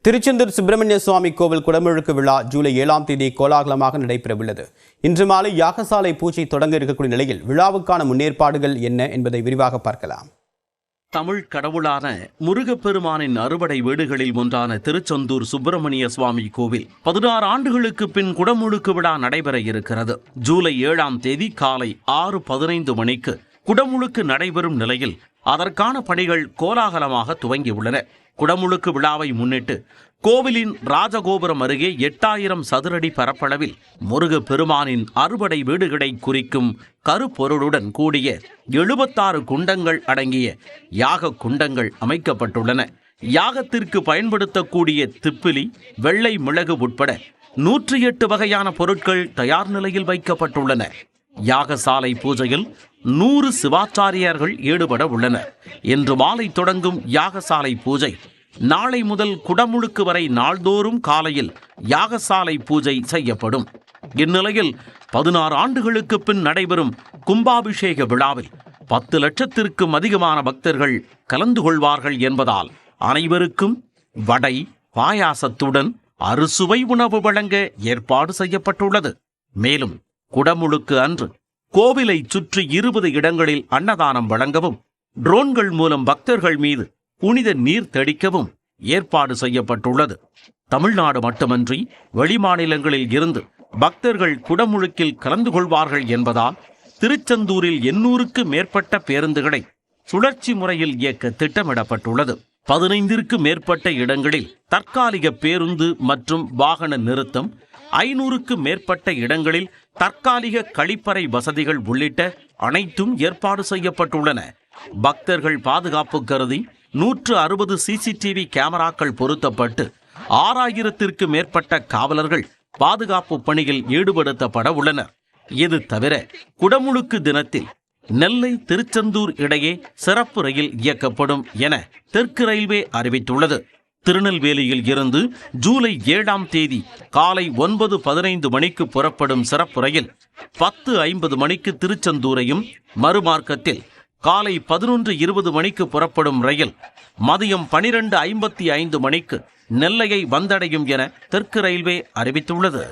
திருச்செந்தூர் சுப்பிரமணிய சுவாமி கோவில் குடமுழுக்கு விழா ஜூலை 7ஆம் தேதி கோலாகலமாக நடைபெறவுள்ளது. இன்று மாலை யாகசாலை பூஜை தொடங்க இருக்கக்கூடிய நிலையில் விழாவுக்கான முன்னேற்பாடுகள் என்ன என்பதை விரிவாக பார்க்கலாம். தமிழ் கடவுளான முருகப்பெருமானின் அறுபடை வீடுகளில் ஒன்றான திருச்செந்தூர் சுப்பிரமணிய சுவாமி கோவில் 16 ஆண்டுகளுக்கு பின் குடமுழுக்கு விழா நடைபெற இருக்கிறது. ஜூலை 7ஆம் தேதி காலை 6:15 மணிக்கு குடமுழுக்கு நடைபெறும் நிலையில் அதற்கான பணிகள் கோலாகலமாக துவங்கியுள்ளன. குடமுழுக்கு விழாவை முன்னிட்டு கோவிலின் ராஜகோபுரம் அருகே 8000 சதுரடி பரப்பளவில் முருகப்பெருமானின் அறுபடை வீடுகளை குறிக்கும் கருப்பொருளுடன் கூடிய 76 குண்டங்கள் அடங்கிய யாக குண்டங்கள் அமைக்கப்பட்டுள்ளன. யாகத்திற்கு பயன்படுத்தக்கூடிய திப்பிலி, வெள்ளை மிளகு உட்பட 108 வகையான பொருட்கள் தயார் நிலையில் வைக்கப்பட்டுள்ளன. யாகசாலை பூஜையில் 100 சிவாச்சாரியர்கள் ஈடுபட உள்ளனர். இன்று மாலை தொடங்கும் யாகசாலை பூஜை நாளை முதல் குடமுழுக்கு வரை நாள்தோறும் காலையில் யாகசாலை பூஜை செய்யப்படும். இந்நிலையில் 16 ஆண்டுகளுக்கு பின் நடைபெறும் கும்பாபிஷேக விழாவில் 10 லட்சத்திற்கும் அதிகமான பக்தர்கள் கலந்து கொள்வார்கள் என்பதால் அனைவருக்கும் வடை, பாயாசத்துடன் அறுசுவை உணவு வழங்க ஏற்பாடு செய்யப்பட்டுள்ளது. மேலும் குடமுழுக்கு அன்று கோவிலை சுற்றி 20 இடங்களில் அன்னதானம் வழங்கவும், ட்ரோன்கள் மூலம் பக்தர்கள் மீது புனித நீர் தெளிக்கவும் ஏற்பாடு செய்யப்பட்டுள்ளது. தமிழ்நாடு மட்டுமன்றி வெளிமாநிலங்களில் இருந்து பக்தர்கள் குடமுழுக்கில் கலந்து கொள்வார்கள் என்பதால் திருச்செந்தூரில் 800க்கு மேற்பட்ட பேருந்துகளை சுழற்சி முறையில் இயக்க திட்டமிடப்பட்டுள்ளது. 15ற்கு மேற்பட்ட இடங்களில் தற்காலிக பேருந்து மற்றும் வாகன நிறுத்தம், 500க்கு மேற்பட்ட இடங்களில் தற்காலிக கழிப்பறை வசதிகள் உள்ளிட்ட அனைத்தும் ஏற்பாடு செய்யப்பட்டுள்ளன. பக்தர்கள் பாதுகாப்பு கருதி 160 சிசிடிவி கேமராக்கள் பொருத்தப்பட்டு 6000த்திற்கு மேற்பட்ட காவலர்கள் பாதுகாப்பு பணியில் ஈடுபடுத்தப்பட உள்ளனர். இது தவிர குடமுழுக்கு தினத்தில் நெல்லை திருச்செந்தூர் இடையே சிறப்பு ரயில் இயக்கப்படும் என தெற்கு ரயில்வே அறிவித்துள்ளது. திருநெல்வேலியில் இருந்து ஜூலை 7ஆம் தேதி காலை 9:15 மணிக்கு புறப்படும் சிறப்பு ரயில் 10:50 மணிக்கு திருச்செந்தூரையும், மறுமார்க்கத்தில் காலை 11:20 மணிக்கு புறப்படும் ரயில் மதியம் 12:55 மணிக்கு நெல்லையை வந்தடையும் என தெற்கு ரயில்வே அறிவித்துள்ளது.